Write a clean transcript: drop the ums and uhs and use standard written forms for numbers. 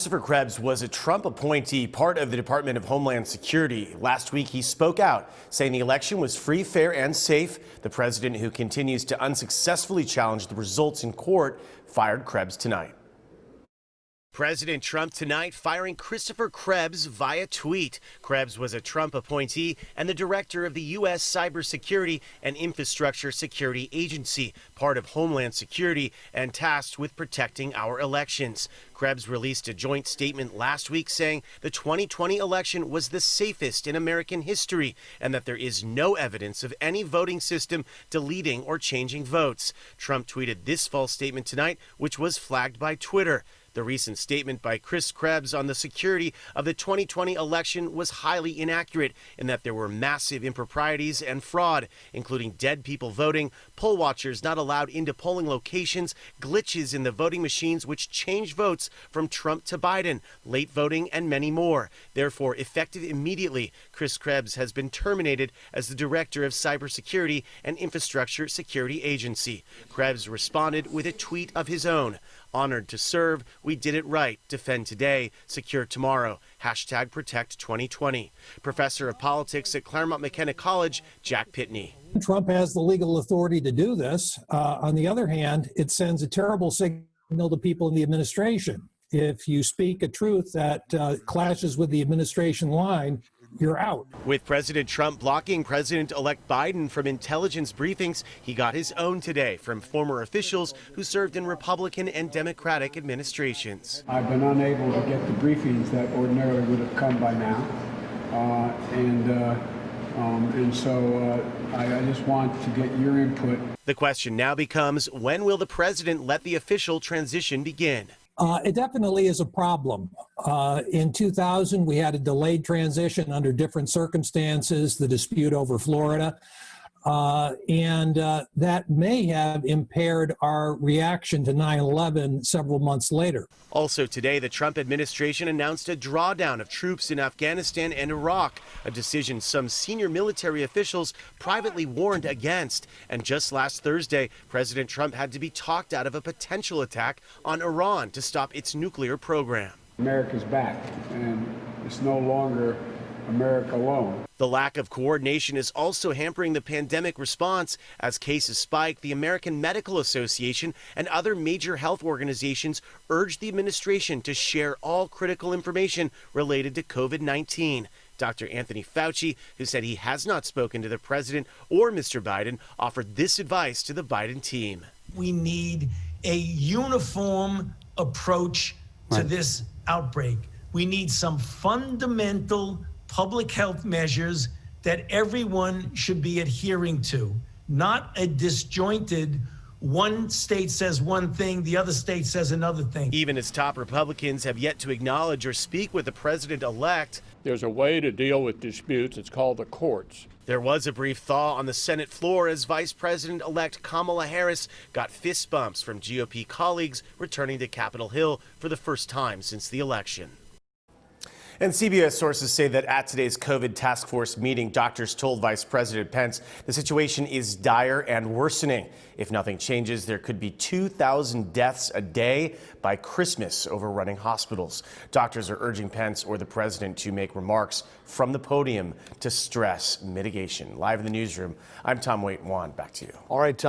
Christopher Krebs was a Trump appointee, part of the Department of Homeland Security. Last week, he spoke out, saying the election was free, fair, and safe. The president, who continues to unsuccessfully challenge the results in court, fired Krebs tonight. President Trump tonight firing Christopher Krebs via tweet. Krebs was a Trump appointee and the director of the U.S. Cybersecurity and Infrastructure Security Agency, part of Homeland Security and tasked with protecting our elections. Krebs released a joint statement last week saying the 2020 election was the safest in American history and that there is no evidence of any voting system deleting or changing votes. Trump tweeted this false statement tonight, which was flagged by Twitter. The recent statement by Chris Krebs on the security of the 2020 election was highly inaccurate in that there were massive improprieties and fraud, including dead people voting, poll watchers not allowed into polling locations, glitches in the voting machines which changed votes from Trump to Biden, late voting, and many more. Therefore, effective immediately, Chris Krebs has been terminated as the director of Cybersecurity and Infrastructure Security Agency. Krebs responded with a tweet of his own. Honored to serve, we did it right. Defend today, secure tomorrow. Hashtag protect 2020. Professor of politics at Claremont McKenna College, Jack Pitney. Trump has the legal authority to do this. On the other hand, it sends a terrible signal to people in the administration. If you speak a truth that clashes with the administration line, you're out. With President Trump blocking President-elect Biden from intelligence briefings, he got his own today from former officials who served in Republican and Democratic administrations. I've been unable to get the briefings that ordinarily would have come by now, and so I just want to get your input. The question now becomes, when will the president let the official transition begin? It definitely is a problem. In 2000, we had a delayed transition under different circumstances, the dispute over Florida, and that may have impaired our reaction to 9/11 several months later. Also today, the Trump administration announced a drawdown of troops in Afghanistan and Iraq, a decision some senior military officials privately warned against. And just last Thursday, President Trump had to be talked out of a potential attack on Iran to stop its nuclear program. America's back, and it's no longer America alone. The lack of coordination is also hampering the pandemic response. As cases spike, the American Medical Association and other major health organizations urged the administration to share all critical information related to COVID-19. Dr. Anthony Fauci, who said he has not spoken to the president or Mr. Biden, offered this advice to the Biden team. We need a uniform approach to this outbreak. We need some fundamental public health measures that everyone should be adhering to, not a disjointed one state says one thing, the other state says another thing. Even as top Republicans have yet to acknowledge or speak with the president-elect. There's a way to deal with disputes. It's called the courts. There was a brief thaw on the Senate floor as Vice President-elect Kamala Harris got fist bumps from GOP colleagues returning to Capitol Hill for the first time since the election. And CBS sources say that at today's COVID task force meeting, doctors told Vice President Pence the situation is dire and worsening. If nothing changes, there could be 2,000 deaths a day by Christmas overrunning hospitals. Doctors are urging Pence or the president to make remarks from the podium to stress mitigation. Live in the newsroom, I'm Tom Waite-Wan. Back to you. All right, Tom.